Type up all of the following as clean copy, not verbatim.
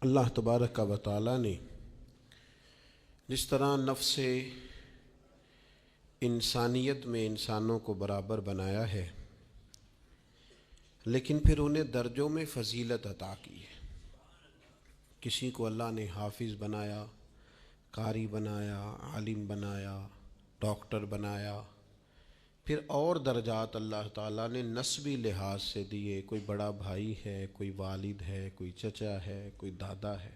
اللہ تبارک و تعالی نے جس طرح نفس انسانیت میں انسانوں کو برابر بنایا ہے، لیکن پھر انہیں درجوں میں فضیلت عطا کی ہے۔ کسی کو اللہ نے حافظ بنایا، قاری بنایا، عالم بنایا، ڈاکٹر بنایا، پھر اور درجات اللہ تعالیٰ نے نسبی لحاظ سے دیے۔ کوئی بڑا بھائی ہے، کوئی والد ہے، کوئی چچا ہے، کوئی دادا ہے۔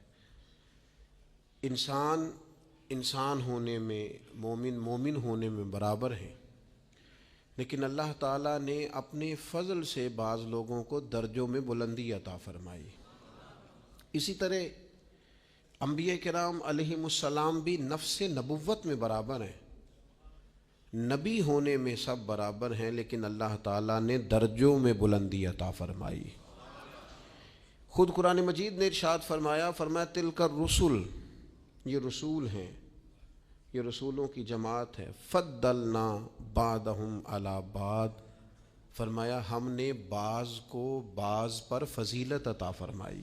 انسان ہونے میں، مومن ہونے میں برابر ہیں، لیکن اللہ تعالیٰ نے اپنے فضل سے بعض لوگوں کو درجوں میں بلندی عطا فرمائی۔ اسی طرح انبیاء کرام علیہم السلام بھی نفس نبوت میں برابر ہیں، نبی ہونے میں سب برابر ہیں، لیکن اللہ تعالیٰ نے درجوں میں بلندی عطا فرمائی۔ خود قرآن مجید نے ارشاد فرمایا تلک الرسل، یہ رسول ہیں، یہ رسولوں کی جماعت ہے، فضلنا بعضهم علی بعض، فرمایا ہم نے بعض کو بعض پر فضیلت عطا فرمائی۔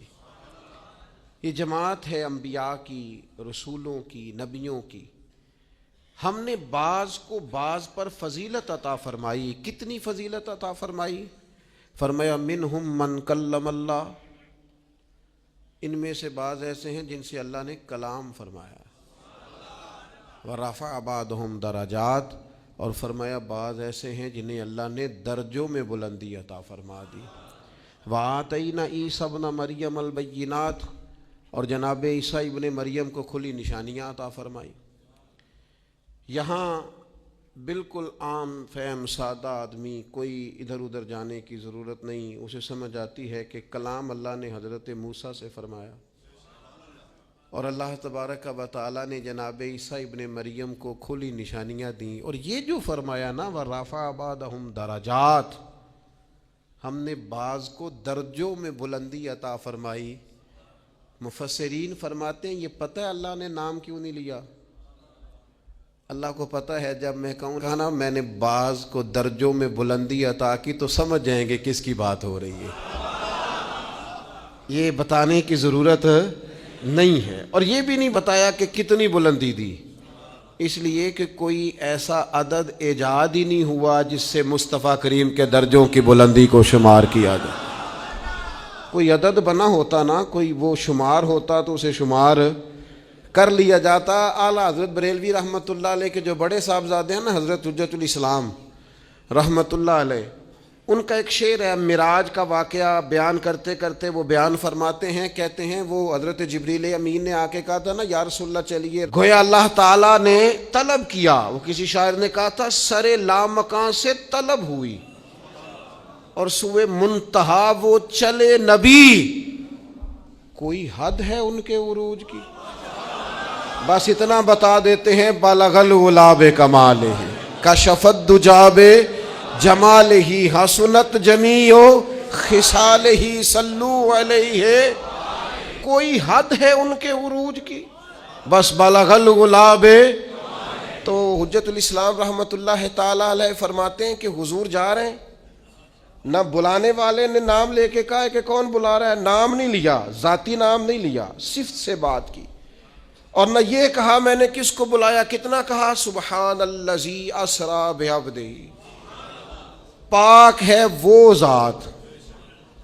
یہ جماعت ہے انبیاء کی، رسولوں کی، نبیوں کی، ہم نے بعض کو بعض پر فضیلت عطا فرمائی۔ کتنی فضیلت عطا فرمائی؟ فرمایا منہم من کلم اللہ، ان میں سے بعض ایسے ہیں جن سے اللہ نے کلام فرمایا، ورفع بعضهم درجات، اور فرمایا بعض ایسے ہیں جنہیں اللہ نے درجوں میں بلندی عطا فرما دی۔ وآتینا عیسی ابن مریم البینات، اور جناب عیسیٰ ابن مریم کو کھلی نشانیاں عطا فرمائی۔ یہاں بالکل عام فہم سادہ آدمی، کوئی ادھر ادھر جانے کی ضرورت نہیں، اسے سمجھ آتی ہے کہ کلام اللہ نے حضرت موسیٰ سے فرمایا، اور اللہ تبارک و تعالیٰ نے جناب عیسیٰ ابن مریم کو کھلی نشانیاں دیں، اور یہ جو فرمایا نا وَرَفَعَ بَعْضَهُمْ درجات، ہم نے بعض کو درجوں میں بلندی عطا فرمائی۔ مفسرین فرماتے ہیں یہ پتہ ہے اللہ نے نام کیوں نہیں لیا؟ اللہ کو پتہ ہے جب میں کہوں نا میں نے بعض کو درجوں میں بلندی عطا کی تو سمجھ جائیں گے کس کی بات ہو رہی ہے، یہ بتانے کی ضرورت نہیں ہے۔ اور یہ بھی نہیں بتایا کہ کتنی بلندی دی، اس لیے کہ کوئی ایسا عدد ایجاد ہی نہیں ہوا جس سے مصطفیٰ کریم کے درجوں کی بلندی کو شمار کیا جائے۔ کوئی عدد بنا ہوتا نا، کوئی وہ شمار ہوتا تو اسے شمار کر لیا جاتا۔ اعلیٰ حضرت بریلوی رحمۃ اللہ علیہ کے جو بڑے صاحبزادے ہیں نا، حضرت حجت الاسلام رحمۃ اللہ علیہ، ان کا ایک شعر ہے، معراج کا واقعہ بیان کرتے کرتے وہ بیان فرماتے ہیں، کہتے ہیں وہ حضرت جبریل امین نے آ کے کہا تھا نا یا رسول اللہ چلیے، گویا اللہ تعالیٰ نے طلب کیا، وہ کسی شاعر نے کہا تھا سر لامکاں سے طلب ہوئی، اور سوئے منتہا وہ چلے نبی، کوئی حد ہے ان کے عروج کی؟ بس اتنا بتا دیتے ہیں بلغ العلا بکمالہ، کشف الدجی بجمالہ، حسنت جمیع خصالہ، صلوا علیہ، کوئی حد ہے ان کے عروج کی؟ بس بلغ العلا تو حجت الاسلام رحمۃ اللہ تعالی علیہ فرماتے ہیں کہ حضور جا رہے ہیں، نہ بلانے والے نے نام لے کے کہا کہ کون بلا رہا ہے، نام نہیں لیا، ذاتی نام نہیں لیا، صفت سے بات کی، اور نہ یہ کہا میں نے کس کو بلایا، کتنا کہا سبحان الذی اسریٰ بعبدہ، پاک ہے وہ ذات۔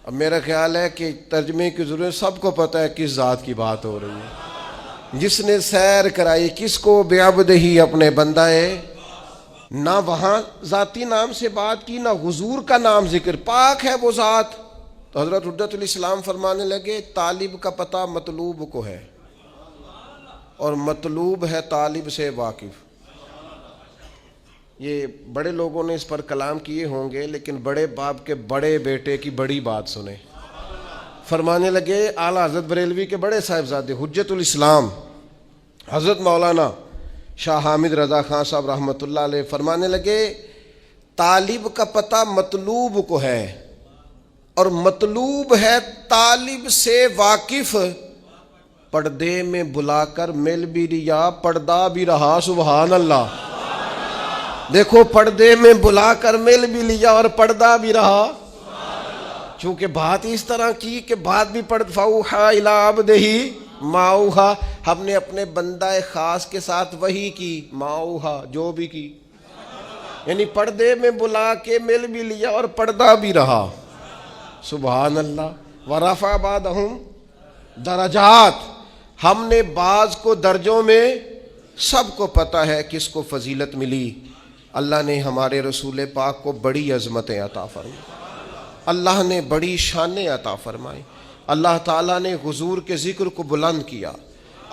اب میرا خیال ہے کہ ترجمے کی ضرورت، سب کو پتہ ہے کس ذات کی بات ہو رہی ہے، جس نے سیر کرائی کس کو، بعبدہ، اپنے بندہ ہے، نہ وہاں ذاتی نام سے بات کی، نہ حضور کا نام ذکر، پاک ہے وہ ذات۔ تو حضرت حجت الاسلام فرمانے لگے طالب کا پتہ مطلوب کو ہے، اور مطلوب ہے طالب سے واقف۔ یہ بڑے لوگوں نے اس پر کلام کیے ہوں گے، لیکن بڑے باپ کے بڑے بیٹے کی بڑی بات سنیں۔ فرمانے لگے اعلیٰ حضرت بریلوی کے بڑے صاحبزادے حجت الاسلام حضرت مولانا شاہ حامد رضا خان صاحب رحمۃ اللہ علیہ فرمانے لگے طالب کا پتہ مطلوب کو ہے، اور مطلوب ہے طالب سے واقف، پردے میں بلا کر مل بھی لیا، پردہ بھی رہا، سبحان اللہ۔ دیکھو پردے میں بلا کر مل بھی لیا اور پردہ بھی رہا، چونکہ بات اس طرح کی کہ بات بھی پڑھ فَأَوْحَىٰ إِلَىٰ عَبْدِهِ مَا أَوْحَىٰ، ہم نے اپنے بندہ خاص کے ساتھ وحی کی، مَا أَوْحَىٰ، جو بھی کی، یعنی پردے میں بلا کے مل بھی لیا اور پردہ بھی رہا. سبحان اللہ. وَرَفَعَ بَعْضَهُمْ درجات، ہم نے بعض کو درجوں میں، سب کو پتہ ہے کس کو فضیلت ملی. اللہ نے ہمارے رسول پاک کو بڑی عظمتیں عطا فرمائی، اللہ نے بڑی شانیں عطا فرمائی. اللہ تعالیٰ نے حضور کے ذکر کو بلند کیا.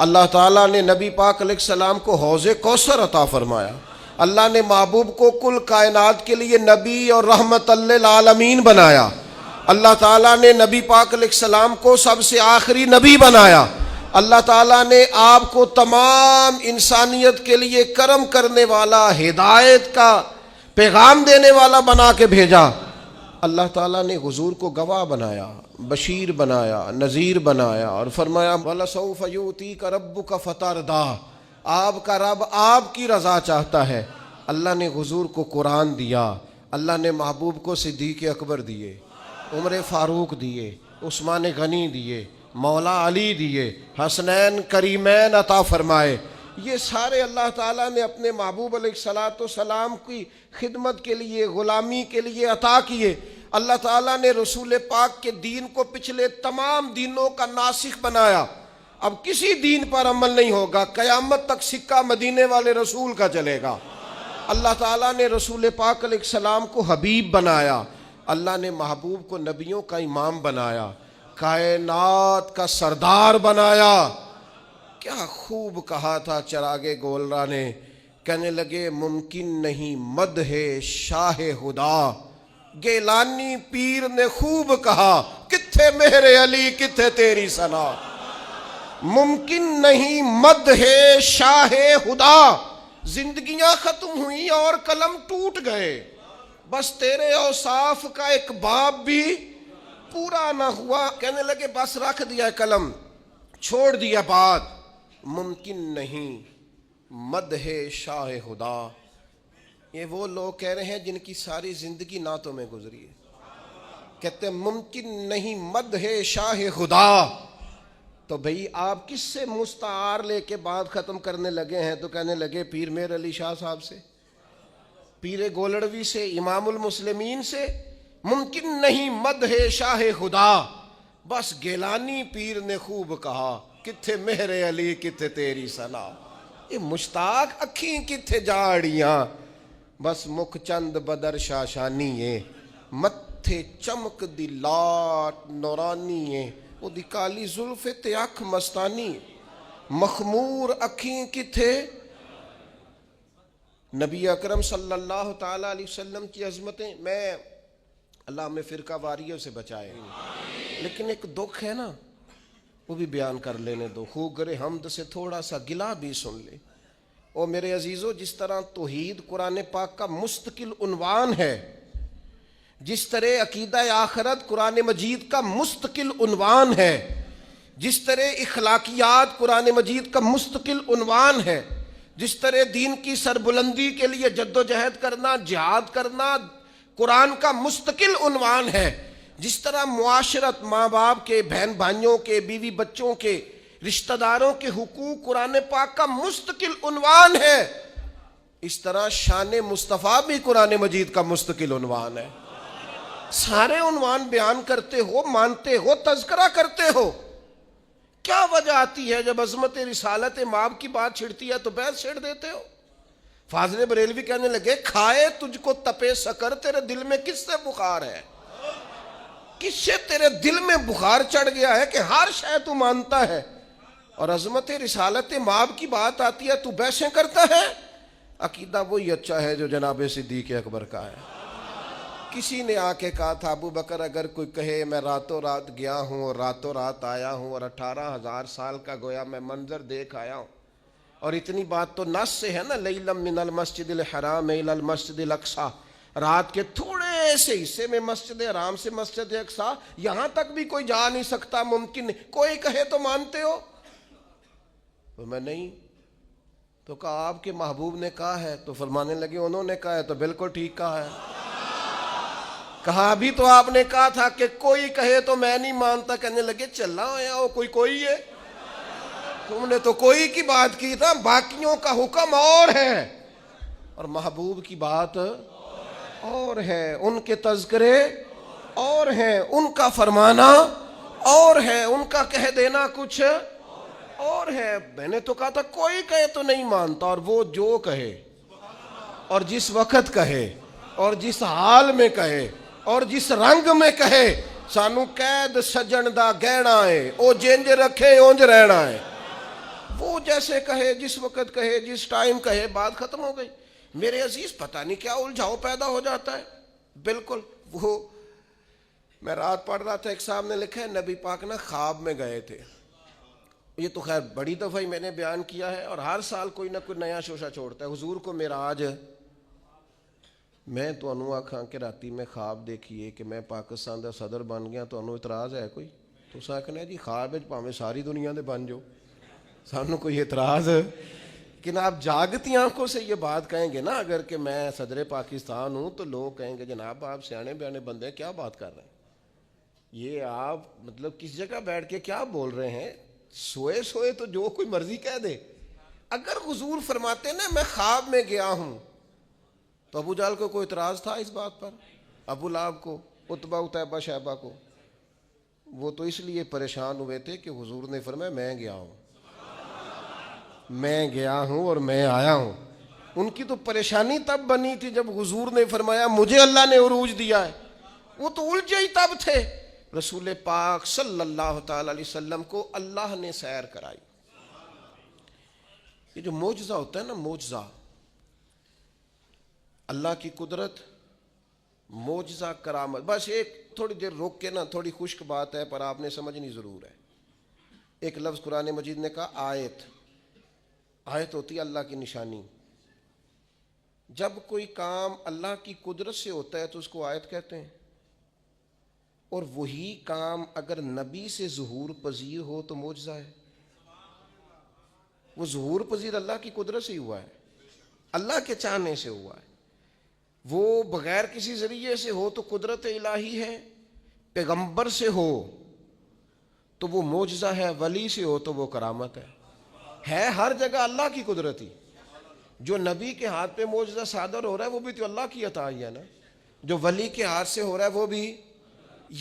اللہ تعالیٰ نے نبی پاک علیہ السلام کو حوض کوثر عطا فرمایا. اللہ نے محبوب کو کل کائنات کے لیے نبی اور رحمت للعالمین بنایا. اللہ تعالیٰ نے نبی پاک علیہ السلام کو سب سے آخری نبی بنایا. اللہ تعالیٰ نے آپ کو تمام انسانیت کے لیے کرم کرنے والا، ہدایت کا پیغام دینے والا بنا کے بھیجا. اللہ تعالیٰ نے حضور کو گواہ بنایا، بشیر بنایا، نذیر بنایا، اور فرمایا وَلَسَوْفَ يُؤْتِيكَ رَبُّكَ فَتَرْضَىٰ، آپ کا رب آپ کی رضا چاہتا ہے. اللہ نے حضور کو قرآن دیا. اللہ نے محبوب کو صدیق اکبر دیے، عمر فاروق دیے، عثمان غنی دیے، مولا علی دیے، حسنین کریمین عطا فرمائے. یہ سارے اللہ تعالیٰ نے اپنے محبوب علیہ الصلاۃ والسلام کی خدمت کے لیے، غلامی کے لیے عطا کیے. اللہ تعالیٰ نے رسول پاک کے دین کو پچھلے تمام دینوں کا ناسخ بنایا. اب کسی دین پر عمل نہیں ہوگا، قیامت تک سکہ مدینے والے رسول کا چلے گا. اللہ تعالیٰ نے رسول پاک علیہ السلام کو حبیب بنایا. اللہ نے محبوب کو نبیوں کا امام بنایا، کائنات کا سردار بنایا. کیا خوب کہا تھا چراغ گولرا نے، کہنے لگے ممکن نہیں مدح شاہ خدا. گیلانی پیر نے خوب کہا، کتھے مہر علی کتھے تیری ثنا. ممکن نہیں مدح شاہ خدا. زندگیاں ختم ہوئیں اور قلم ٹوٹ گئے، بس تیرے اوصاف کا ایک باب بھی پورا نہ ہوا. کہنے لگے بس رکھ دیا قلم، چھوڑ دیا بات. ممکن نہیں مدح شاہ خدا. یہ وہ لوگ کہہ رہے ہیں جن کی ساری زندگی نعتوں میں گزری ہے. کہتے ہیں ممکن نہیں مدح شاہ خدا. تو بھئی آپ کس سے مستعار لے کے بات ختم کرنے لگے ہیں؟ تو کہنے لگے پیر میر علی شاہ صاحب سے، پیر گولڑوی سے، امام المسلمین سے. ممکن نہیں مدح شاہ خدا. بس گیلانی پیر نے خوب کہا، کتھے مہر علی کتھے تیری ثنا. یہ مشتاق اکھیں کتھے جاڑیاں، بس مکھ چند بدر شاشانی ہے. متھے چمک دی لاٹ نورانی ہے، وہ دی کالی زلف تے اکھ مستانی. مخمور اکھیں کتھے. نبی اکرم صلی اللہ تعالیٰ علیہ وسلم کی عظمتیں، میں اللہ ہمیں فرقہ واریوں سے بچائے. لیکن ایک دکھ ہے نا، وہ بھی بیان کر لینے دو. خوگر حمد سے تھوڑا سا گلہ بھی سن لے. اور میرے عزیزو، جس طرح توحید قرآن پاک کا مستقل عنوان ہے، جس طرح عقیدہ آخرت قرآن مجید کا مستقل عنوان ہے، جس طرح اخلاقیات قرآن مجید کا مستقل عنوان ہے، جس طرح دین کی سربلندی کے لیے جد و جہد کرنا، جہاد کرنا قرآن کا مستقل عنوان ہے، جس طرح معاشرت، ماں باپ کے، بہن بھائیوں کے، بیوی بچوں کے، رشتہ داروں کے حقوق قرآن پاک کا مستقل عنوان ہے، اس طرح شان مصطفیٰ بھی قرآن مجید کا مستقل عنوان ہے. سارے عنوان بیان کرتے ہو، مانتے ہو، تذکرہ کرتے ہو. کیا وجہ آتی ہے جب عظمت رسالت مآب کی بات چھڑتی ہے تو بحث چھڑ دیتے ہو؟ فاضل بریلوی کہنے لگے، کھائے تجھ کو تپے سکر، تیرے دل میں کس سے بخار ہے؟ کس سے تیرے دل میں بخار چڑھ گیا ہے کہ ہر شے تو مانتا ہے، اور عظمت رسالت مآب کی بات آتی ہے تو بحثیں کرتا ہے؟ عقیدہ وہی اچھا ہے جو جناب صدیق اکبر کا ہے. کسی نے آ کے کہا تھا، ابو بکر اگر کوئی کہے میں راتوں رات گیا ہوں اور راتوں رات آیا ہوں اور 18,000 سال کا گویا میں منظر دیکھ آیا ہوں، اور اتنی بات تو نص سے ہے نا، لیلم من المسجد الحرام الی المسجد الاقصی، رات کے تھوڑے سے حصے میں مسجد حرام سے مسجد اقصی، یہاں تک بھی کوئی جا نہیں سکتا، ممکن نہیں. کوئی کہے تو مانتے ہو؟ تو میں نہیں. تو کہا آپ کے محبوب نے کہا ہے. تو فرمانے لگے انہوں نے کہا ہے تو بالکل ٹھیک کہا ہے. کہا ابھی تو آپ نے کہا تھا کہ کوئی کہے تو میں نہیں مانتا، کہنے لگے چلا ہوا ہو کوئی ہے، تم نے تو کوئی کی بات کی تھا، باقیوں کا حکم اور ہے اور محبوب کی بات اور ہے، ان کے تذکرے اور ہیں، ان کا فرمانا اور ہے، ان کا کہہ دینا کچھ اور ہے۔ میں نے تو کہا تھا کوئی کہے تو نہیں مانتا، اور وہ جو کہے اور جس وقت کہے اور جس حال میں کہے اور جس رنگ میں کہے، سانو قید سجن دا گہنا ہے، او جنج رکھے اونج رہنا ہے۔ وہ جیسے کہے، جس وقت کہے، جس ٹائم کہے، بات ختم ہو گئی۔ میرے عزیز پتہ نہیں کیا الجھاؤ پیدا ہو جاتا ہے۔ بالکل وہ میں رات پڑھ رہا تھا، ایک صاحب نے لکھا ہے نبی پاک نا خواب میں گئے تھے۔ یہ تو خیر بڑی دفعہ ہی میں نے بیان کیا ہے، اور ہر سال کوئی نہ کوئی نیا شوشہ چھوڑتا ہے۔ حضور کو معراج، میں تو انو آکھاں کہ راتی میں خواب دیکھیے کہ میں پاکستان دا صدر بن گیا، تو انو اعتراض ہے کوئی؟ تو سا کہنا جی خواب پاویں ساری دنیا دے بن جو، سانو کوئی اعتراض ہے؟ لیکن آپ جاگتی آنکھوں سے یہ بات کہیں گے نا، اگر کہ میں صدر پاکستان ہوں تو لوگ کہیں گے جناب آپ سیانے بیانے بندے کیا بات کر رہے ہیں، یہ آپ مطلب کس جگہ بیٹھ کے کیا بول رہے ہیں؟ سوئے سوئے تو جو کوئی مرضی کہہ دے۔ اگر حضور فرماتے نا میں خواب میں گیا ہوں، تو ابو جہل کو کوئی اعتراض تھا اس بات پر؟ ابو لہب کو، عتبہ اتیبہ شیبہ کو؟ وہ تو اس لیے پریشان ہوئے تھے کہ حضور نے فرمایا میں گیا ہوں، میں گیا ہوں اور میں آیا ہوں۔ ان کی تو پریشانی تب بنی تھی جب حضور نے فرمایا مجھے اللہ نے عروج دیا ہے، وہ تو الجھے ہی تب تھے۔ رسول پاک صلی اللہ تعالی علیہ وسلم کو اللہ نے سیر کرائی۔ یہ جو معجزہ ہوتا ہے نا، معجزہ، اللہ کی قدرت، معجزہ، کرامت، بس ایک تھوڑی دیر روک کے نا، تھوڑی خشک بات ہے پر آپ نے سمجھنی ضرور ہے۔ ایک لفظ قرآن مجید نے کہا آیت، آیت ہوتی ہے اللہ کی نشانی۔ جب کوئی کام اللہ کی قدرت سے ہوتا ہے تو اس کو آیت کہتے ہیں، اور وہی کام اگر نبی سے ظہور پذیر ہو تو معجزہ ہے۔ وہ ظہور پذیر اللہ کی قدرت سے ہی ہوا ہے، اللہ کے چاہنے سے ہوا ہے۔ وہ بغیر کسی ذریعے سے ہو تو قدرت الہی ہے، پیغمبر سے ہو تو وہ معجزہ ہے، ولی سے ہو تو وہ کرامت ہے ہر جگہ اللہ کی قدرت ہی۔ جو نبی کے ہاتھ پہ معجزہ صادر ہو رہا ہے وہ بھی تو اللہ کی عطا ہی ہے نا، جو ولی کے ہاتھ سے ہو رہا ہے وہ بھی۔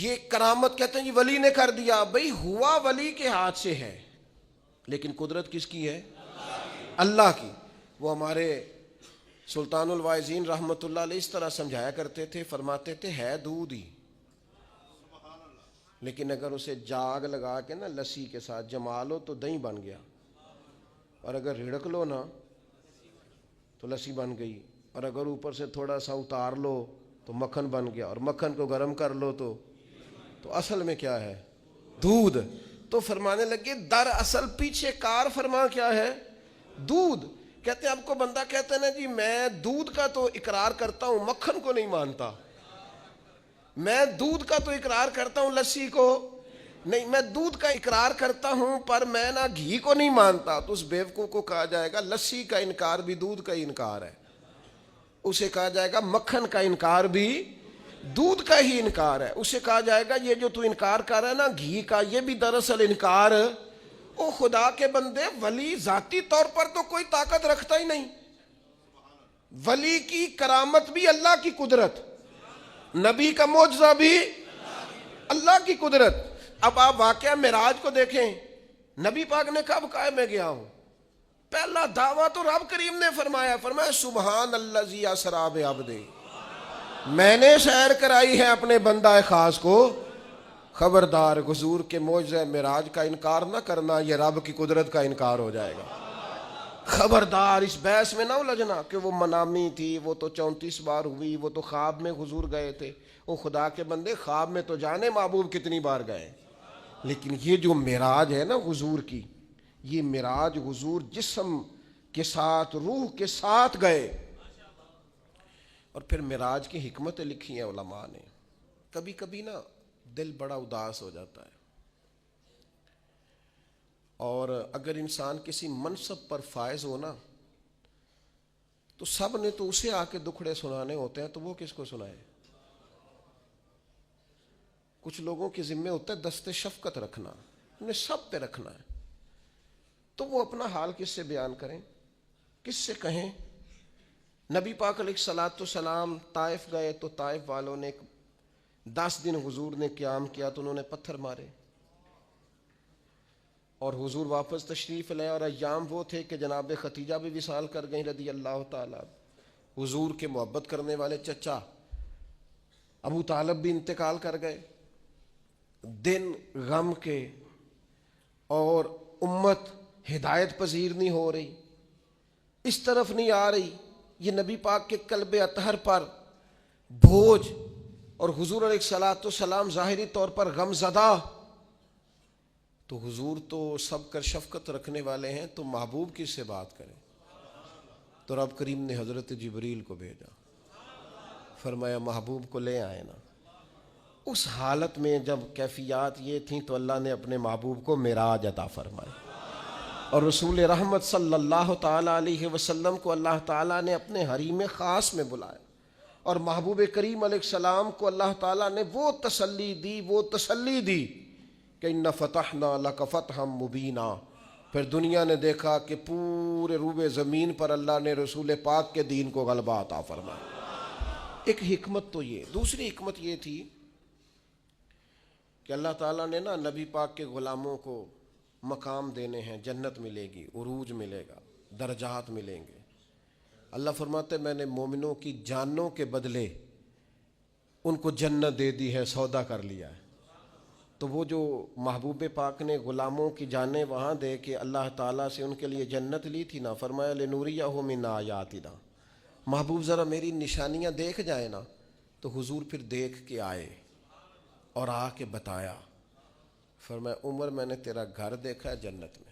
یہ کرامت کہتے ہیں جی ولی نے کر دیا، بھئی ہوا ولی کے ہاتھ سے ہے لیکن قدرت کس کی ہے؟ اللہ کی۔ وہ ہمارے سلطان الواعظین رحمۃ اللہ علیہ اس طرح سمجھایا کرتے تھے، فرماتے تھے ہے دودھ ہی، لیکن اگر اسے جاگ لگا کے نا لسی کے ساتھ جما لو تو دہی بن گیا، اور اگر رڑک لو نا تو لسی بن گئی، اور اگر اوپر سے تھوڑا سا اتار لو تو مکھن بن گیا، اور مکھن کو گرم کر لو تو اصل میں کیا ہے؟ دودھ۔ تو فرمانے لگے در اصل پیچھے کار فرما کیا ہے؟ دودھ۔ کہتے ہیں آپ کو بندہ کہتا ہے نا جی میں دودھ کا تو اقرار کرتا ہوں، مکھن کو نہیں مانتا، میں دودھ کا تو اقرار کرتا ہوں، لسی کو نہیں، میں دودھ کا اقرار کرتا ہوں پر میں نا گھی کو نہیں مانتا، تو اس بیوقوف کو کہا جائے گا لسی کا انکار بھی دودھ کا ہی انکار ہے، اسے کہا جائے گا مکھن کا انکار بھی دودھ کا ہی انکار ہے، اسے کہا جائے گا یہ جو تو انکار کر رہا ہے نا گھی کا، یہ بھی دراصل انکار۔ او خدا کے بندے، ولی ذاتی طور پر تو کوئی طاقت رکھتا ہی نہیں، ولی کی کرامت بھی اللہ کی قدرت، نبی کا معجزہ بھی اللہ کی قدرت۔ اب آپ واقعہ معراج کو دیکھیں، نبی پاک نے کب کہا میں گیا ہوں؟ پہلا دعویٰ تو رب کریم نے فرمایا سبحان الذی اسری بعبدہ، میں نے سیر کرائی ہے اپنے بندہ خاص کو۔ خبردار، حضور کے معجزہ معراج کا انکار نہ کرنا، یہ رب کی قدرت کا انکار ہو جائے گا۔ خبردار، اس بحث میں نہ الجھنا کہ وہ منامی تھی، وہ تو 34 بار ہوئی، وہ تو خواب میں حضور گئے تھے۔ وہ خدا کے بندے، خواب میں تو جانے محبوب کتنی بار گئے، لیکن یہ جو معراج ہے نا حضور کی، یہ معراج حضور جسم کے ساتھ، روح کے ساتھ گئے۔ اور پھر معراج کی حکمتیں لکھی ہیں علماء نے۔ کبھی کبھی نا دل بڑا اداس ہو جاتا ہے، اور اگر انسان کسی منصب پر فائز ہو نا تو سب نے تو اسے آ کے دکھڑے سنانے ہوتے ہیں، تو وہ کس کو سنائے؟ کچھ لوگوں کے ذمے ہوتا ہے دست شفقت رکھنا، انہیں سب پہ رکھنا ہے، تو وہ اپنا حال کس سے بیان کریں، کس سے کہیں؟ نبی پاک علیہ الصلوۃ والسلام طائف گئے تو طائف والوں نے 10 دن حضور نے قیام کیا تو انہوں نے پتھر مارے، اور حضور واپس تشریف لائے، اور ایام وہ تھے کہ جناب ختیجہ بھی وصال کر گئیں رضی اللہ تعالیٰ، حضور کے محبت کرنے والے چچا ابو طالب بھی انتقال کر گئے، دن غم کے، اور امت ہدایت پذیر نہیں ہو رہی، اس طرف نہیں آ رہی، یہ نبی پاک کے قلب اطہر پر بوجھ، اور حضور علیہ الصلوۃ والسلام ظاہری طور پر غم زدہ، تو حضور تو سب کر شفقت رکھنے والے ہیں، تو محبوب کس سے بات کریں؟ تو رب کریم نے حضرت جبریل کو بھیجا، فرمایا محبوب کو لے آئے نا۔ اس حالت میں جب کیفیات یہ تھیں تو اللہ نے اپنے محبوب کو معراج عطا فرمائی، اور رسول رحمت صلی اللہ تعالیٰ علیہ وسلم کو اللہ تعالیٰ نے اپنے حریم خاص میں بلایا، اور محبوب کریم علیہ السلام کو اللہ تعالیٰ نے وہ تسلی دی کہ اِنَّ فَتَحْنَا لَكَ فَتْحًا مُبِينًا۔ پھر دنیا نے دیکھا کہ پورے روبے زمین پر اللہ نے رسول پاک کے دین کو غلبہ عطا فرمایا۔ ایک حکمت تو یہ، دوسری حکمت یہ تھی کہ اللہ تعالیٰ نے نا نبی پاک کے غلاموں کو مقام دینے ہیں، جنت ملے گی، عروج ملے گا، درجات ملیں گے۔ اللہ فرماتے میں نے مومنوں کی جانوں کے بدلے ان کو جنت دے دی ہے، سودا کر لیا ہے۔ تو وہ جو محبوب پاک نے غلاموں کی جانیں وہاں دے کے اللہ تعالیٰ سے ان کے لیے جنت لی تھی نا، فرمایا لِنُرِيَهُ مِنْ آیَاتِنَا، محبوب ذرا میری نشانیاں دیکھ جائیں نا، تو حضور پھر دیکھ کے آئے اور آ کے بتایا، فرمایا عمر میں نے تیرا گھر دیکھا ہے جنت میں،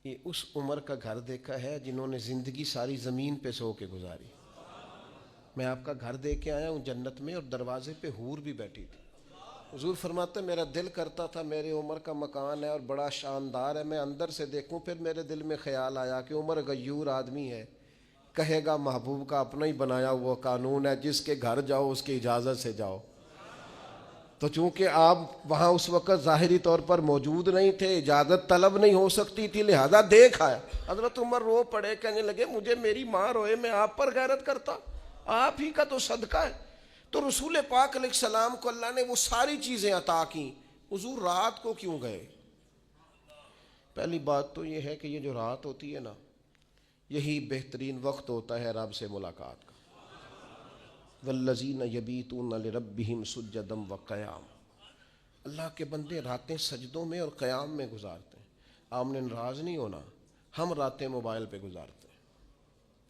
یہ اس عمر کا گھر دیکھا ہے جنہوں نے زندگی ساری زمین پہ سو کے گزاری، میں آپ کا گھر دے کے آیا ہوں جنت میں، اور دروازے پہ حور بھی بیٹھی تھی۔ حضور فرماتے میرا دل کرتا تھا میرے عمر کا مکان ہے اور بڑا شاندار ہے، میں اندر سے دیکھوں، پھر میرے دل میں خیال آیا کہ عمر غیور آدمی ہے، کہے گا محبوب کا اپنا ہی بنایا ہوا قانون ہے، جس کے گھر جاؤ اس کی اجازت سے جاؤ۔ تو چونکہ آپ وہاں اس وقت ظاہری طور پر موجود نہیں تھے، اجازت طلب نہیں ہو سکتی تھی، لہذا دیکھ آیا۔ حضرت عمر رو پڑے، کہنے لگے مجھے میری ماں روئے میں آپ پر غیرت کرتا، آپ ہی کا تو صدقہ ہے۔ تو رسول پاک علیہ السلام کو اللہ نے وہ ساری چیزیں عطا کی۔ حضور رات کو کیوں گئے؟ پہلی بات تو یہ ہے کہ یہ جو رات ہوتی ہے نا، یہی بہترین وقت ہوتا ہے رب سے ملاقات کا۔ والذین یبیتون لربہم سجدا وقیاما، اللہ کے بندے راتیں سجدوں میں اور قیام میں گزارتے ہیں۔ آپ نے ناراض نہیں ہونا، ہم راتیں موبائل پہ گزارتے ہیں،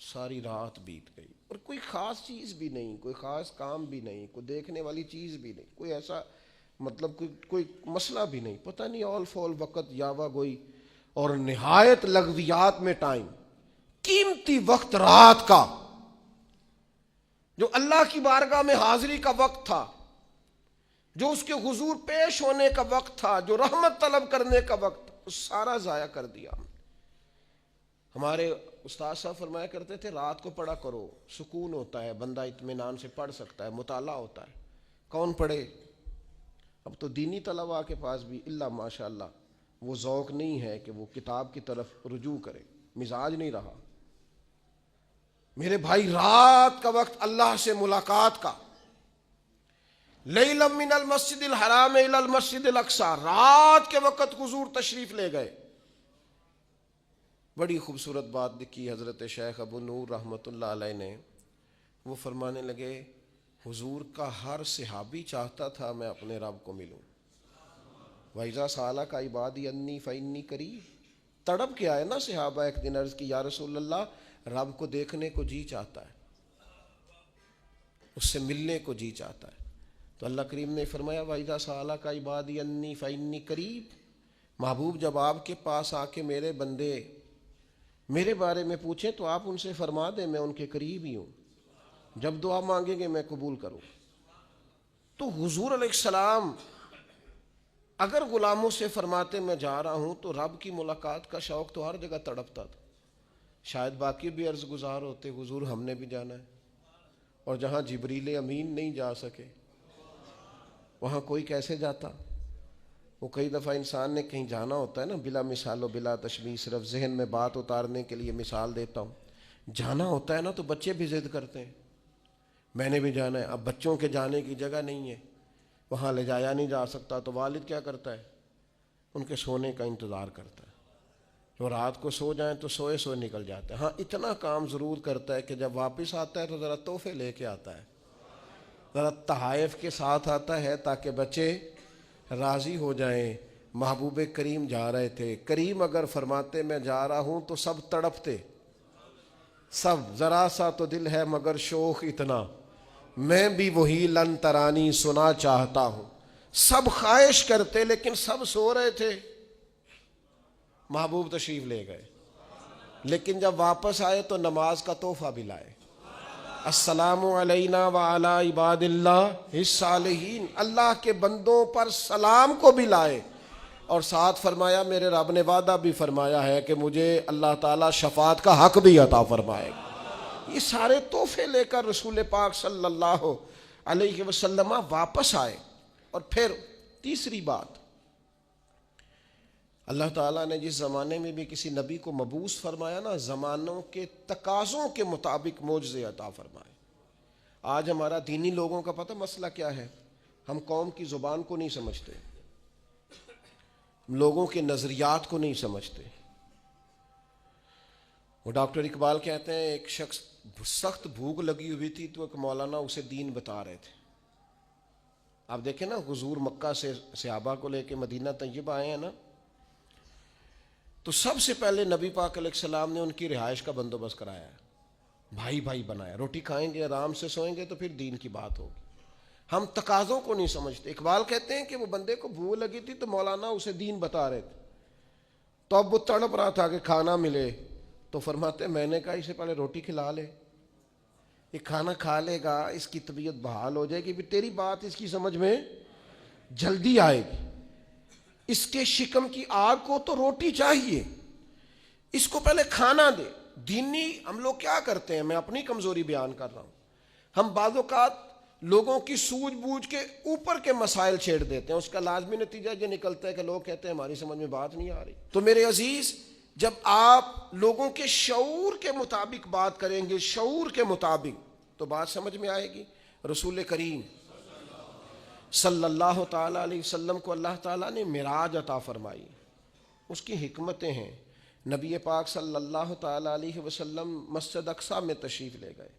ساری رات بیت گئی اور کوئی خاص چیز بھی نہیں، کوئی خاص کام بھی نہیں، کوئی دیکھنے والی چیز بھی نہیں، کوئی ایسا مطلب کوئی مسئلہ بھی نہیں، پتہ نہیں آل فول وقت یاوا گوئی، اور نہایت لغویات میں ٹائم، قیمتی وقت رات کا جو اللہ کی بارگاہ میں حاضری کا وقت تھا، جو اس کے حضور پیش ہونے کا وقت تھا، جو رحمت طلب کرنے کا وقت تھا، وہ سارا ضائع کر دیا۔ ہمارے استاد صاحب فرمایا کرتے تھے رات کو پڑھا کرو، سکون ہوتا ہے، بندہ اطمینان سے پڑھ سکتا ہے، مطالعہ ہوتا ہے۔ کون پڑھے؟ اب تو دینی طلباء کے پاس بھی اللہ ماشاءاللہ وہ ذوق نہیں ہے کہ وہ کتاب کی طرف رجوع کرے، مزاج نہیں رہا۔ میرے بھائی رات کا وقت اللہ سے ملاقات کا، لیلا من المسجد الحرام الی المسجد الاقصی، رات کے وقت حضور تشریف لے گئے۔ بڑی خوبصورت بات لکھی حضرت شیخ ابو نور رحمۃ اللہ علیہ نے، وہ فرمانے لگے حضور کا ہر صحابی چاہتا تھا میں اپنے رب کو ملوں۔ وَإِذَا سَأَلَكَ عِبَادِي أَنِّي فَإِنِّي قَرِيبٌ، تڑپ کے آئے نا صحابہ، ایک دن عرض کی یا رسول اللہ رب کو دیکھنے کو جی چاہتا ہے، اس سے ملنے کو جی چاہتا ہے۔ تو اللہ کریم نے فرمایا وَإِذَا سَأَلَكَ عِبَادِي أَنِّي فَإِنِّي قَرِيبٌ، محبوب جب آپ کے پاس آ کے میرے بندے میرے بارے میں پوچھیں تو آپ ان سے فرما دیں میں ان کے قریب ہی ہوں، جب دعا مانگیں گے میں قبول کروں۔ تو حضور علیہ السلام اگر غلاموں سے فرماتے میں جا رہا ہوں تو رب کی ملاقات کا شوق تو ہر جگہ تڑپتا تھا۔ شاید باقی بھی عرض گزار ہوتے حضور ہم نے بھی جانا ہے، اور جہاں جبریل امین نہیں جا سکے وہاں کوئی کیسے جاتا؟ وہ کئی دفعہ انسان نے کہیں جانا ہوتا ہے نا، بلا مثال و بلا تشبیہ، صرف ذہن میں بات اتارنے کے لیے مثال دیتا ہوں، جانا ہوتا ہے نا تو بچے بھی ضد کرتے ہیں میں نے بھی جانا ہے۔ اب بچوں کے جانے کی جگہ نہیں ہے، وہاں لے جایا نہیں جا سکتا، تو والد کیا کرتا ہے؟ ان کے سونے کا انتظار کرتا ہے، جو رات کو سو جائیں تو سوئے سوئے نکل جاتے ہیں۔ ہاں اتنا کام ضرور کرتا ہے کہ جب واپس آتا ہے تو ذرا تحفے لے کے آتا ہے، ذرا تحائف کے ساتھ آتا ہے تاکہ بچے راضی ہو جائیں۔ محبوب کریم جا رہے تھے، کریم اگر فرماتے میں جا رہا ہوں تو سب تڑپتے، سب، ذرا سا تو دل ہے مگر شوق اتنا، میں بھی وہی لن ترانی سنا چاہتا ہوں۔ سب خواہش کرتے لیکن سب سو رہے تھے، محبوب تشریف لے گئے، لیکن جب واپس آئے تو نماز کا تحفہ بھی لائے۔ السلام علینا وعلی عباد اللہ الصالحین، اللہ کے بندوں پر سلام کو بھی لائے، اور ساتھ فرمایا میرے رب نے وعدہ بھی فرمایا ہے کہ مجھے اللہ تعالیٰ شفاعت کا حق بھی عطا فرمائے گا۔ یہ سارے تحفے لے کر رسول پاک صلی اللہ علیہ وسلم واپس آئے۔ اور پھر تیسری بات، اللہ تعالیٰ نے جس زمانے میں بھی کسی نبی کو مبعوث فرمایا نا، زمانوں کے تقاضوں کے مطابق معجزے عطا فرمائے۔ آج ہمارا دینی لوگوں کا پتہ مسئلہ کیا ہے؟ ہم قوم کی زبان کو نہیں سمجھتے، لوگوں کے نظریات کو نہیں سمجھتے۔ وہ ڈاکٹر اقبال کہتے ہیں ایک شخص سخت بھوک لگی ہوئی تھی تو ایک مولانا اسے دین بتا رہے تھے۔ آپ دیکھیں نا، حضور مکہ سے صحابہ کو لے کے مدینہ طیبہ آئے ہیں نا، تو سب سے پہلے نبی پاک علیہ السلام نے ان کی رہائش کا بندوبست کرایا ہے، بھائی بھائی بنایا، روٹی کھائیں گے، آرام سے سوئیں گے تو پھر دین کی بات ہوگی۔ ہم تقاضوں کو نہیں سمجھتے۔ اقبال کہتے ہیں کہ وہ بندے کو بھوک لگی تھی تو مولانا اسے دین بتا رہے تھے، تو اب وہ تڑپ رہا تھا کہ کھانا ملے، تو فرماتے میں نے کہا اسے پہلے روٹی کھلا لے، یہ کھانا کھا لے گا، اس کی طبیعت بحال ہو جائے گی، پھر تیری بات اس کی سمجھ میں جلدی آئے گی۔ اس کے شکم کی آگ کو تو روٹی چاہیے، اس کو پہلے کھانا دے۔ دینی ہم لوگ کیا کرتے ہیں، میں اپنی کمزوری بیان کر رہا ہوں، ہم بعض اوقات لوگوں کی سوجھ بوجھ کے اوپر کے مسائل چھیڑ دیتے ہیں، اس کا لازمی نتیجہ یہ نکلتا ہے کہ لوگ کہتے ہیں ہماری سمجھ میں بات نہیں آ رہی۔ تو میرے عزیز، جب آپ لوگوں کے شعور کے مطابق بات کریں گے، شعور کے مطابق، تو بات سمجھ میں آئے گی۔ رسول کریم صلی اللہ تعالیٰ علیہ وسلم کو اللہ تعالیٰ نے معراج عطا فرمائی، اس کی حکمتیں ہیں۔ نبی پاک صلی اللہ تعالیٰ علیہ وسلم مسجد اقصیٰ میں تشریف لے گئے،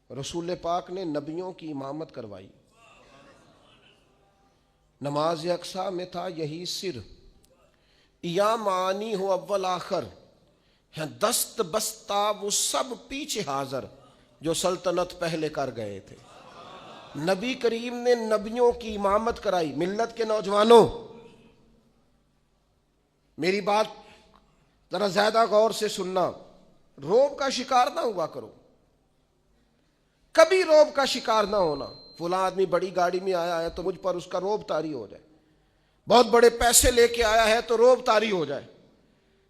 رسول پاک نے نبیوں کی امامت کروائی، نماز اقصیٰ میں تھا یہی سر، یا معانی ہو اول آخر، دست بستہ وہ سب پیچھے حاضر جو سلطنت پہلے کر گئے تھے۔ نبی کریم نے نبیوں کی امامت کرائی۔ ملت کے نوجوانوں، میری بات ذرا زیادہ غور سے سننا، روب کا شکار نہ ہوا کرو، کبھی روب کا شکار نہ ہونا۔ فلاں آدمی بڑی گاڑی میں آیا ہے تو مجھ پر اس کا روب طاری ہو جائے، بہت بڑے پیسے لے کے آیا ہے تو روب طاری ہو جائے۔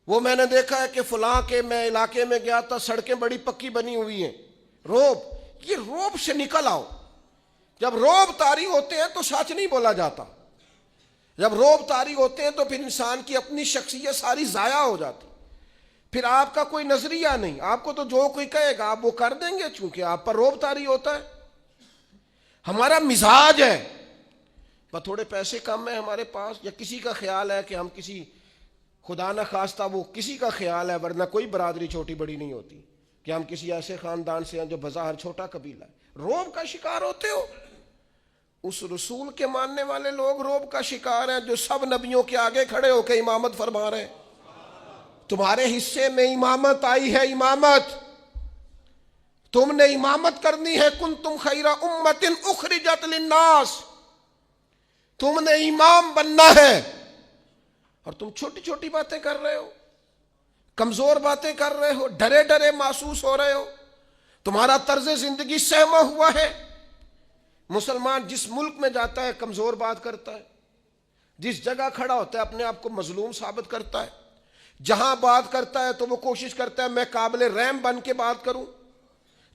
وہ میں نے دیکھا ہے کہ فلاں کے میں علاقے میں گیا تھا، سڑکیں بڑی پکی بنی ہوئی ہیں، روب، یہ روب سے نکل آؤ۔ جب روب طاری ہوتے ہیں تو سچ نہیں بولا جاتا، جب روب طاری ہوتے ہیں تو پھر انسان کی اپنی شخصیت ساری ضائع ہو جاتی، پھر آپ کا کوئی نظریہ نہیں، آپ کو تو جو کوئی کہے گا آپ وہ کر دیں گے، چونکہ آپ پر روب طاری ہوتا ہے۔ ہمارا مزاج ہے، پر تھوڑے پیسے کم ہیں ہمارے پاس، یا کسی کا خیال ہے کہ ہم کسی، خدا نہ خواستہ وہ کسی کا خیال ہے، ورنہ کوئی برادری چھوٹی بڑی نہیں ہوتی، کہ ہم کسی ایسے خاندان سے ہیں جو بظاہر چھوٹا قبیلہ ہے، روب کا شکار ہوتے ہو۔ اس رسول کے ماننے والے لوگ روب کا شکار ہیں جو سب نبیوں کے آگے کھڑے ہو کے امامت فرما رہے ہیں۔ تمہارے حصے میں امامت آئی ہے، امامت تم نے امامت کرنی ہے۔ کنتم خیر امت اخرجت للناس، تم نے امام بننا ہے، اور تم چھوٹی چھوٹی باتیں کر رہے ہو، کمزور باتیں کر رہے ہو، ڈرے ڈرے محسوس ہو رہے ہو، تمہارا طرز زندگی سہما ہوا ہے۔ مسلمان جس ملک میں جاتا ہے کمزور بات کرتا ہے، جس جگہ کھڑا ہوتا ہے اپنے آپ کو مظلوم ثابت کرتا ہے، جہاں بات کرتا ہے تو وہ کوشش کرتا ہے میں قابل رحم بن کے بات کروں،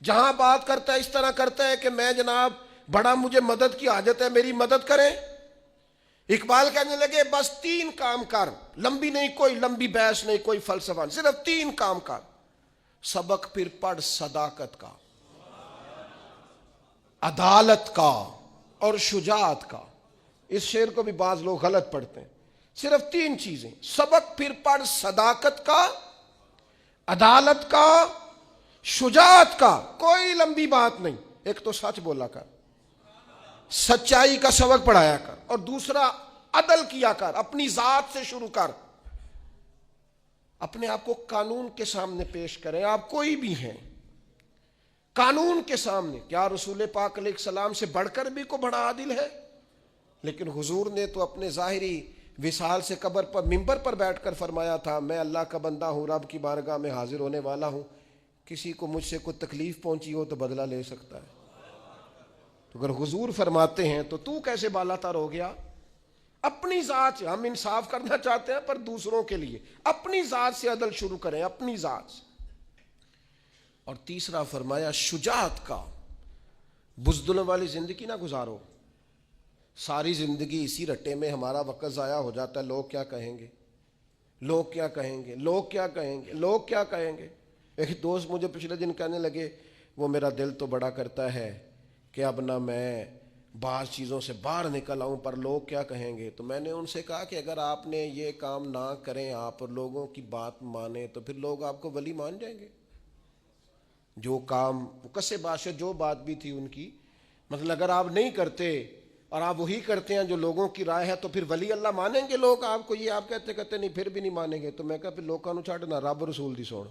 جہاں بات کرتا ہے اس طرح کرتا ہے کہ میں جناب بڑا مجھے مدد کی حاجت ہے، میری مدد کریں۔ اقبال کہنے لگے بس 3 کام کر، لمبی نہیں، کوئی لمبی بحث نہیں، کوئی فلسفہ نہیں، صرف 3 کام کر۔ سبق پھر پڑھ صداقت کا، عدالت کا اور شجاعت کا۔ اس شعر کو بھی بعض لوگ غلط پڑھتے ہیں۔ صرف 3 چیزیں، سبق پھر پڑھ صداقت کا، عدالت کا، شجاعت کا۔ کوئی لمبی بات نہیں، ایک تو سچ بولا کر، سچائی کا سبق پڑھایا کر، اور دوسرا عدل کیا کر، اپنی ذات سے شروع کر، اپنے آپ کو قانون کے سامنے پیش کریں۔ آپ کوئی بھی ہیں، قانون کے سامنے، کیا رسول پاک علیہ السلام سے بڑھ کر بھی کوئی بڑا عادل ہے؟ لیکن حضور نے تو اپنے ظاہری وصال سے قبر پر منبر پر بیٹھ کر فرمایا تھا میں اللہ کا بندہ ہوں، رب کی بارگاہ میں حاضر ہونے والا ہوں، کسی کو مجھ سے کوئی تکلیف پہنچی ہو تو بدلہ لے سکتا ہے۔ تو اگر حضور فرماتے ہیں تو کیسے بالا تر ہو گیا؟ اپنی ذات سے ہم انصاف کرنا چاہتے ہیں، پر دوسروں کے لیے اپنی ذات سے عدل شروع کریں، اپنی ذات سے۔ اور تیسرا فرمایا شجاعت کا، بزدلوں والی زندگی نہ گزارو۔ ساری زندگی اسی رٹے میں ہمارا وقت ضائع ہو جاتا ہے، لوگ کیا کہیں گے، لوگ کیا کہیں گے، لوگ کیا کہیں گے، لوگ کیا کہیں گے۔ ایک دوست مجھے پچھلے دن کہنے لگے وہ میرا دل تو بڑا کرتا ہے کہ اب نہ میں بعض چیزوں سے باہر نکل آؤں، پر لوگ کیا کہیں گے۔ تو میں نے ان سے کہا کہ اگر آپ نے یہ کام نہ کریں، آپ لوگوں کی بات مانیں، تو پھر لوگ آپ کو ولی مان جائیں گے۔ جو کام کسے بادشاہ جو بات بھی تھی ان کی، مطلب اگر آپ نہیں کرتے اور آپ وہی کرتے ہیں جو لوگوں کی رائے ہے، تو پھر ولی اللہ مانیں گے لوگ آپ کو؟ یہ آپ کہتے نہیں پھر بھی نہیں مانیں گے۔ تو میں کہا پھر لوگوں نو چھڈنا، رب رسول دی سوڑ،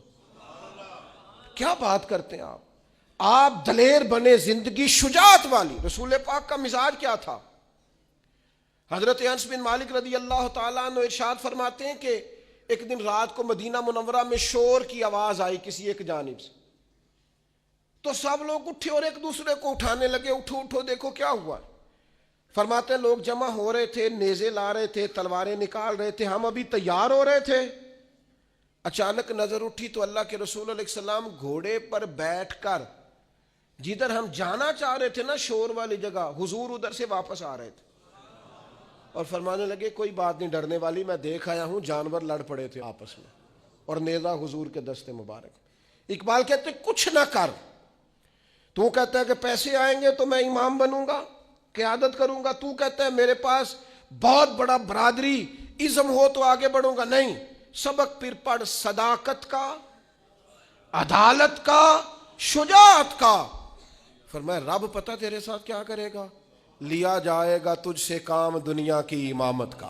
کیا بات کرتے ہیں آپ دلیر بنے، زندگی شجاعت والی۔ رسول پاک کا مزاج کیا تھا؟ حضرت انس بن مالک رضی اللہ تعالیٰ عنہ ارشاد فرماتے ہیں کہ ایک دن رات کو مدینہ منورہ میں شور کی آواز آئی کسی ایک جانب سے، تو سب لوگ اٹھے اور ایک دوسرے کو اٹھانے لگے، اٹھو اٹھو دیکھو کیا ہوا۔ فرماتے ہیں لوگ جمع ہو رہے تھے، نیزے لا رہے تھے، تلواریں نکال رہے تھے، ہم ابھی تیار ہو رہے تھے۔ اچانک نظر اٹھی تو اللہ کے رسول علیہ السلام گھوڑے پر بیٹھ کر جدھر ہم جانا چاہ رہے تھے نا، شور والی جگہ، حضور ادھر سے واپس آ رہے تھے، اور فرمانے لگے کوئی بات نہیں ڈرنے والی، میں دیکھ آیا ہوں جانور لڑ پڑے تھے آپس میں، اور نیزہ حضور کے دستے مبارک۔ اقبال کہتے کچھ نہ کر، تو کہتا ہے کہ پیسے آئیں گے تو میں امام بنوں گا، قیادت کروں گا، تو کہتا ہے میرے پاس بہت بڑا برادری ازم ہو تو آگے بڑھوں گا، نہیں، سبق پھر پڑھ صداقت کا، عدالت کا، شجاعت کا۔ فرمایا رب پتہ تیرے ساتھ کیا کرے گا، لیا جائے گا تجھ سے کام دنیا کی امامت کا،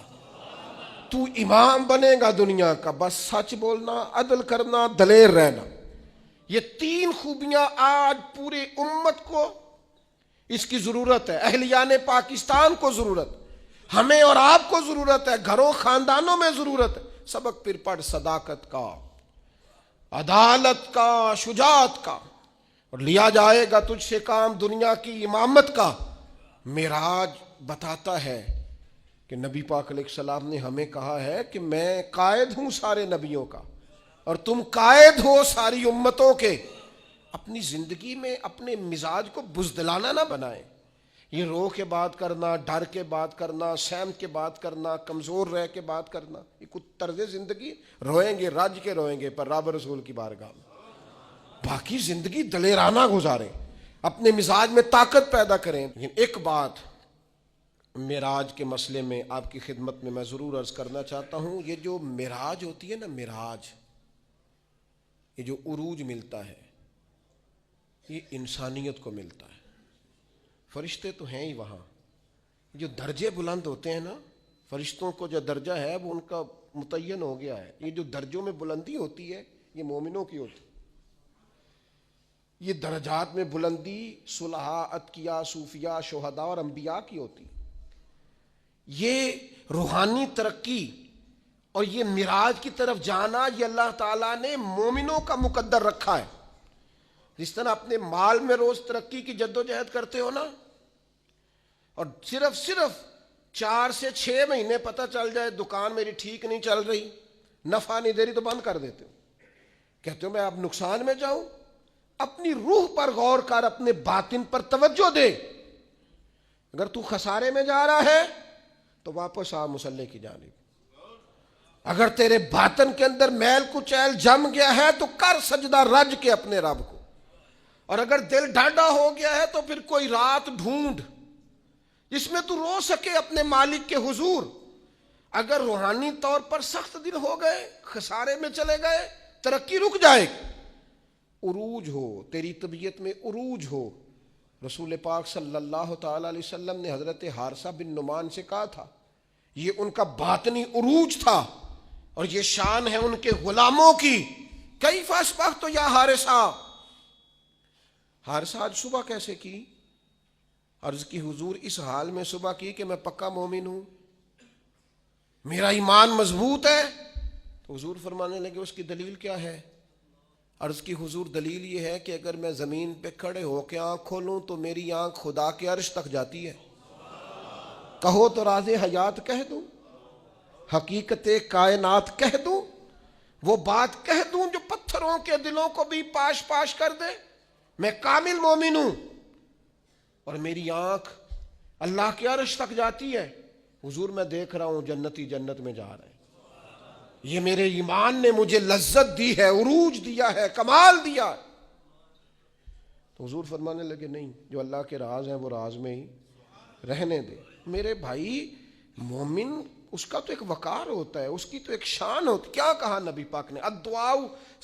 تو امام بنے گا دنیا کا، بس سچ بولنا، عدل کرنا، دلیر رہنا۔ یہ 3 خوبیاں آج پوری امت کو اس کی ضرورت ہے، اہلیان پاکستان کو ضرورت، ہمیں اور آپ کو ضرورت ہے، گھروں خاندانوں میں ضرورت ہے۔ سبق پھر پڑھ صداقت کا، عدالت کا، شجاعت کا، اور لیا جائے گا تجھ سے کام دنیا کی امامت کا۔ معراج بتاتا ہے کہ نبی پاک علیہ السلام نے ہمیں کہا ہے کہ میں قائد ہوں سارے نبیوں کا، اور تم قائد ہو ساری امتوں کے۔ اپنی زندگی میں اپنے مزاج کو بزدلانہ نہ بنائیں۔ یہ رو کے بات کرنا، ڈر کے بات کرنا، سہمت کے بات کرنا، کمزور رہ کے بات کرنا، یہ کچھ طرز زندگی، روئیں گے رج کے روئیں گے پر رب رسول کی بارگاہ میں۔ باقی زندگی دلیرانہ گزاریں، اپنے مزاج میں طاقت پیدا کریں۔ لیکن ایک بات معراج کے مسئلے میں آپ کی خدمت میں ضرور عرض کرنا چاہتا ہوں، یہ جو معراج ہوتی ہے نا، معراج، یہ جو عروج ملتا ہے، یہ انسانیت کو ملتا ہے۔ فرشتے تو ہیں ہی وہاں، جو درجے بلند ہوتے ہیں نا، فرشتوں کو جو درجہ ہے وہ ان کا متعین ہو گیا ہے۔ یہ جو درجوں میں بلندی ہوتی ہے یہ مومنوں کی ہوتی ہے۔ یہ درجات میں بلندی صلحاء، اتقیاء، صوفیاء، شہداء اور انبیاء کی ہوتی ہے۔ یہ روحانی ترقی اور یہ معراج کی طرف جانا، یہ اللہ تعالیٰ نے مومنوں کا مقدر رکھا ہے۔ جس طرح اپنے مال میں روز ترقی کی جد و جہد کرتے ہو نا، اور صرف 4 سے 6 مہینے پتہ چل جائے دکان میری ٹھیک نہیں چل رہی، نفع نہیں دے رہی، تو بند کر دیتے ہو، کہتے ہو میں اب نقصان میں جاؤں، اپنی روح پر غور کر، اپنے باطن پر توجہ دے. اگر تو خسارے میں جا رہا ہے تو واپس آ مصلی کی جانب. اگر تیرے باطن کے اندر میل کچیل جم گیا ہے تو کر سجدہ رج کے اپنے رب کو. اور اگر دل ڈھاڈا ہو گیا ہے تو پھر کوئی رات ڈھونڈ جس میں تو رو سکے اپنے مالک کے حضور. اگر روحانی طور پر سخت دن ہو گئے، خسارے میں چلے گئے، ترقی رک جائے، عروج ہو، تیری طبیعت میں عروج ہو. رسول پاک صلی اللہ تعالی علیہ وسلم نے حضرت حارثہ بن نعمان سے کہا تھا، یہ ان کا باطنی عروج تھا اور یہ شان ہے ان کے غلاموں کی. کیف اصبحت یا حارثہ، حارثہ آج صبح کیسے کی؟ عرض کی حضور اس حال میں صبح کی کہ میں پکا مومن ہوں، میرا ایمان مضبوط ہے. تو حضور فرمانے لگے اس کی دلیل کیا ہے؟ عرض کی حضور دلیل یہ ہے کہ اگر میں زمین پہ کھڑے ہو کے آنکھ کھولوں تو میری آنکھ خدا کے عرش تک جاتی ہے. کہو تو راز حیات کہہ دوں، حقیقت کائنات کہہ دوں، وہ بات کہہ دوں جو پتھروں کے دلوں کو بھی پاش پاش کر دے. میں کامل مومن ہوں اور میری آنکھ اللہ کے عرش تک جاتی ہے. حضور میں دیکھ رہا ہوں جنتی جنت میں جا رہے ہیں. یہ میرے ایمان نے مجھے لذت دی ہے، عروج دیا ہے، کمال دیا ہے. تو حضور فرمانے لگے نہیں، جو اللہ کے راز ہیں وہ راز میں ہی رہنے دے. میرے بھائی، مومن اس کا تو ایک وقار ہوتا ہے، اس کی تو ایک شان ہوتی. کیا کہا نبی پاک نے؟ الدعاء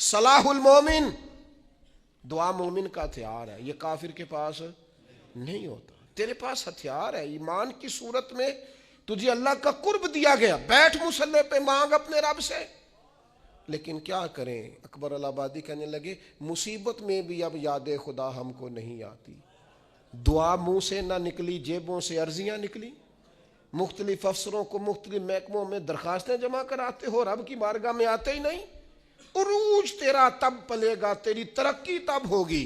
صلاح المومن، دعا مومن کا ہتھیار ہے، یہ کافر کے پاس نہیں ہوتا. تیرے پاس ہتھیار ہے، ایمان کی صورت میں تجھے اللہ کا قرب دیا گیا. بیٹھ مصلی پہ، مانگ اپنے رب سے. لیکن کیا کریں، اکبر الآبادی کہنے لگے مصیبت میں بھی اب یاد خدا ہم کو نہیں آتی. دعا منہ سے نہ نکلی، جیبوں سے عرضیاں نکلی. مختلف افسروں کو مختلف محکموں میں درخواستیں جمع کراتے ہو، رب کی بارگاہ میں آتے ہی نہیں. عروج تیرا تب پلے گا، تیری ترقی تب ہوگی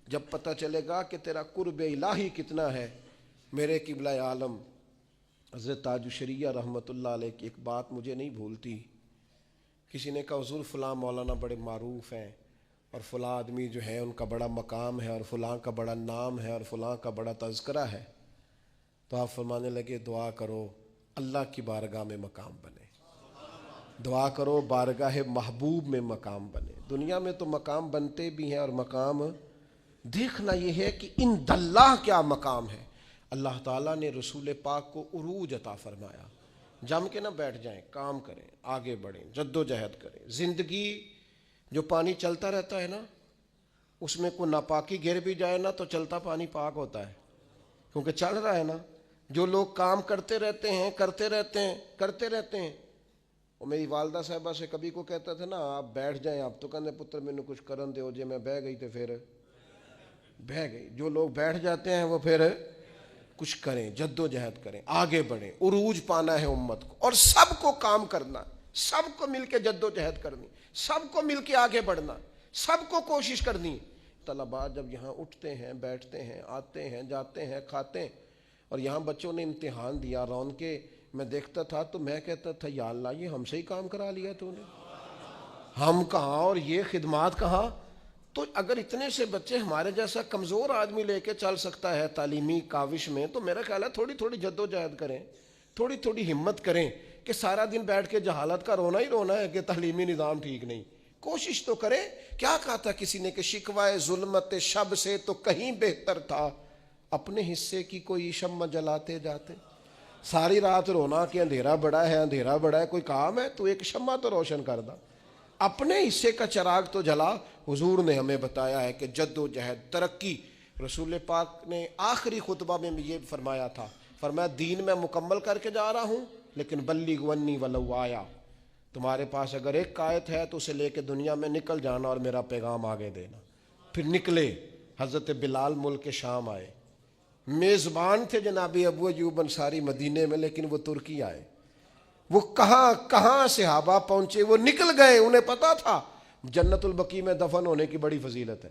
جب پتہ چلے گا کہ تیرا قرب الہی کتنا ہے. میرے قبلہ عالم حضرت تاج الشریعہ رحمۃ اللہ علیہ کی ایک بات مجھے نہیں بھولتی. کسی نے کہا حضور فلاں مولانا بڑے معروف ہیں اور فلاں آدمی جو ہے ان کا بڑا مقام ہے اور فلاں کا بڑا نام ہے اور فلاں کا بڑا تذکرہ ہے. تو آپ فرمانے لگے دعا کرو اللہ کی بارگاہ میں مقام بنے، دعا کرو بارگاہ محبوب میں مقام بنے. دنیا میں تو مقام بنتے بھی ہیں اور مقام دیکھنا یہ ہے کہ ان اللہ کیا مقام ہے. اللہ تعالیٰ نے رسول پاک کو عروج عطا فرمایا. جم کے نہ بیٹھ جائیں، کام کریں، آگے بڑھیں، جد و جہد کریں. زندگی جو پانی چلتا رہتا ہے نا، اس میں کوئی ناپاکی گر بھی جائے نا تو چلتا پانی پاک ہوتا ہے، کیونکہ چل رہا ہے نا. جو لوگ کام کرتے رہتے ہیں کرتے رہتے ہیں. وہ میری والدہ صاحبہ سے کبھی کو کہتا تھا نا آپ بیٹھ جائیں، آپ تو کہنے پتر میں نے کچھ کرن دے ہو جے. میں بہ گئی تو پھر بہ گئی. جو لوگ بیٹھ جاتے ہیں وہ پھر کچھ کریں، جد و جہد کریں، آگے بڑھیں. عروج پانا ہے امت کو، اور سب کو کام کرنا، سب کو مل کے جد و جہد کرنی، سب کو مل کے آگے بڑھنا، سب کو کوشش کرنی. طلباء جب یہاں اٹھتے ہیں، بیٹھتے ہیں، آتے ہیں، جاتے ہیں، کھاتے ہیں. اور یہاں بچوں نے امتحان دیا، رون کے میں دیکھتا تھا تو میں کہتا تھا یا اللہ یہ ہم سے ہی کام کرا لیا تو نے، ہم کہاں اور یہ خدمات کہاں. تو اگر اتنے سے بچے ہمارے جیسا کمزور آدمی لے کے چل سکتا ہے تعلیمی کاوش میں، تو میرا خیال ہے تھوڑی تھوڑی جد و جہد کریں، تھوڑی تھوڑی ہمت کریں. کہ سارا دن بیٹھ کے جہالت کا رونا ہی رونا ہے کہ تعلیمی نظام ٹھیک نہیں. کوشش تو کریں. کیا کہا تھا کسی نے کہ شکوائے ظلمت شب سے تو کہیں بہتر تھا اپنے حصے کی کوئی شمع جلاتے جاتے. ساری رات رونا کہ اندھیرا بڑا ہے، اندھیرا بڑا ہے. کوئی کام ہے تو ایک شمع تو روشن کر دا، اپنے حصے کا چراغ تو جلا. حضور نے ہمیں بتایا ہے کہ جد و جہد، ترقی. رسول پاک نے آخری خطبہ میں یہ فرمایا تھا، فرمایا دین میں مکمل کر کے جا رہا ہوں لیکن بلغ عنی ولو آیا. تمہارے پاس اگر ایک آیت ہے تو اسے لے کے دنیا میں نکل جانا اور میرا پیغام آگے دینا. پھر نکلے. حضرت بلال ملک شام آئے، میزبان تھے جناب ابو ایوب انصاری مدینے میں، لیکن وہ ترکی آئے. وہ کہاں کہاں صحابہ پہنچے، وہ نکل گئے. انہیں پتا تھا جنت البقیع میں دفن ہونے کی بڑی فضیلت ہے،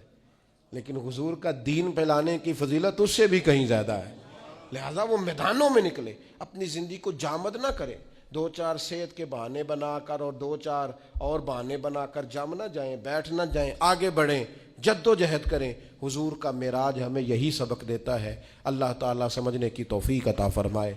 لیکن حضور کا دین پھیلانے کی فضیلت اس سے بھی کہیں زیادہ ہے. لہذا وہ میدانوں میں نکلے. اپنی زندگی کو جامد نہ کریں، دو چار صحت کے بہانے بنا کر اور دو چار اور بہانے بنا کر جم نہ جائیں، بیٹھ نہ جائیں، آگے بڑھیں. جد و جہد کریں۔ حضور کا معراج ہمیں یہی سبق دیتا ہے۔ اللہ تعالیٰ سمجھنے کی توفیق عطا فرمائے۔